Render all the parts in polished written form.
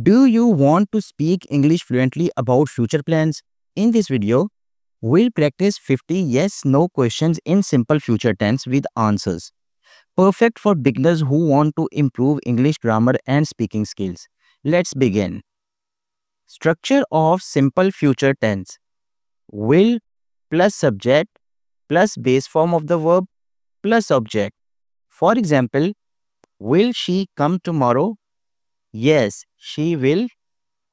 Do you want to speak English fluently about future plans? In this video, we'll practice 50 yes-no questions in simple future tense with answers. Perfect for beginners who want to improve English grammar and speaking skills. Let's begin. Structure of simple future tense. Will plus subject plus base form of the verb plus object. For example, will she come tomorrow? Yes, she will.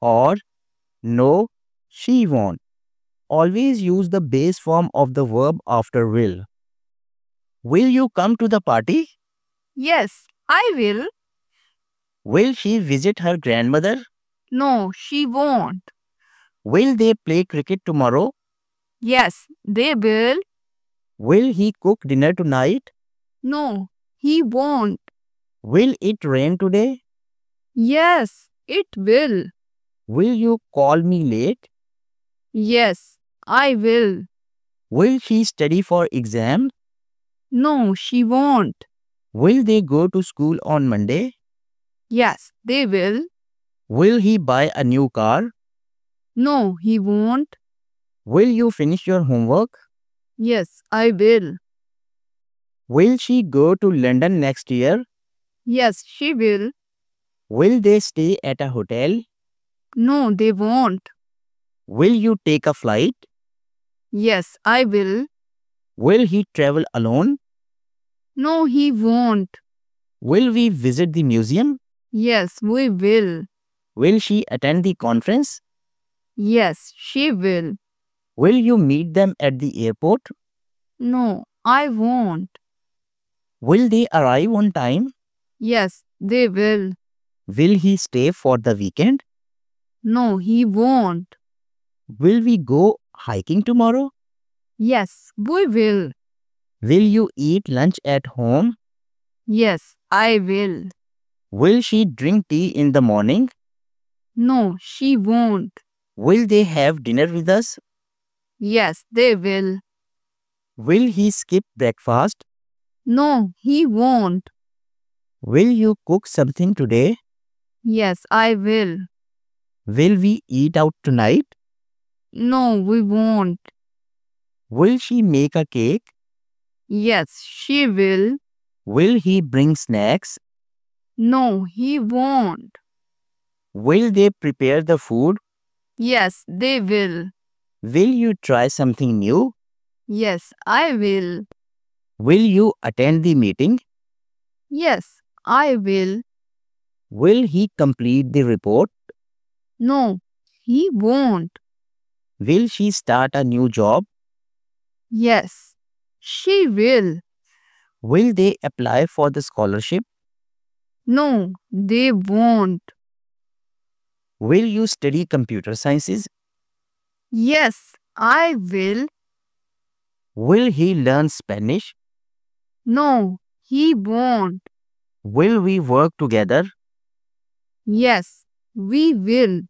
Or no, she won't. Always use the base form of the verb after will. Will you come to the party? Yes, I will. Will she visit her grandmother? No, she won't. Will they play cricket tomorrow? Yes, they will. Will he cook dinner tonight? No, he won't. Will it rain today? Yes, it will. Will you call me late? Yes, I will. Will she study for exam? No, she won't. Will they go to school on Monday? Yes, they will. Will he buy a new car? No, he won't. Will you finish your homework? Yes, I will. Will she go to London next year? Yes, she will. Will they stay at a hotel? No, they won't. Will you take a flight? Yes, I will. Will he travel alone? No, he won't. Will we visit the museum? Yes, we will. Will she attend the conference? Yes, she will. Will you meet them at the airport? No, I won't. Will they arrive on time? Yes, they will. Will he stay for the weekend? No, he won't. Will we go hiking tomorrow? Yes, we will. Will you eat lunch at home? Yes, I will. Will she drink tea in the morning? No, she won't. Will they have dinner with us? Yes, they will. Will he skip breakfast? No, he won't. Will you cook something today? Yes, I will. Will we eat out tonight? No, we won't. Will she make a cake? Yes, she will. Will he bring snacks? No, he won't. Will they prepare the food? Yes, they will. Will you try something new? Yes, I will. Will you attend the meeting? Yes, I will. Will he complete the report? No, he won't. Will she start a new job? Yes, she will. Will they apply for the scholarship? No, they won't. Will you study computer sciences? Yes, I will. Will he learn Spanish? No, he won't. Will we work together? Yes, we will.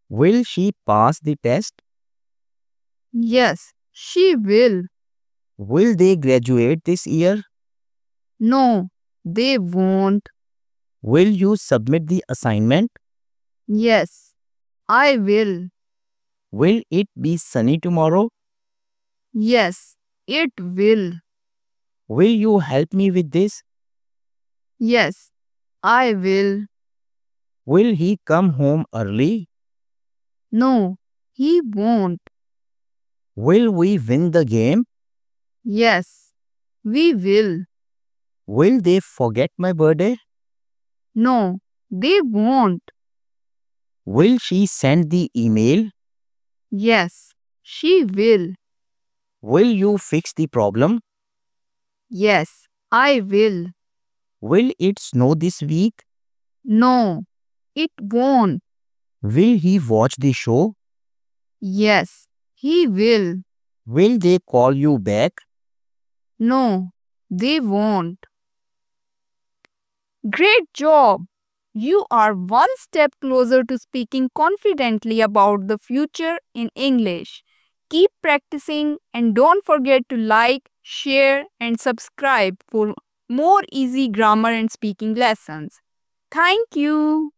Will she pass the test? Yes, she will. Will they graduate this year? No, they won't. Will you submit the assignment? Yes, I will. Will it be sunny tomorrow? Yes, it will. Will you help me with this? Yes, I will. Will he come home early? No, he won't. Will we win the game? Yes, we will. Will they forget my birthday? No, they won't. Will she send the email? Yes, she will. Will you fix the problem? Yes, I will. Will it snow this week? No, it won't. Will he watch the show? Yes, he will. Will they call you back? No, they won't. Great job! You are one step closer to speaking confidently about the future in English. Keep practicing and don't forget to like, share, and subscribe for more easy grammar and speaking lessons. Thank you.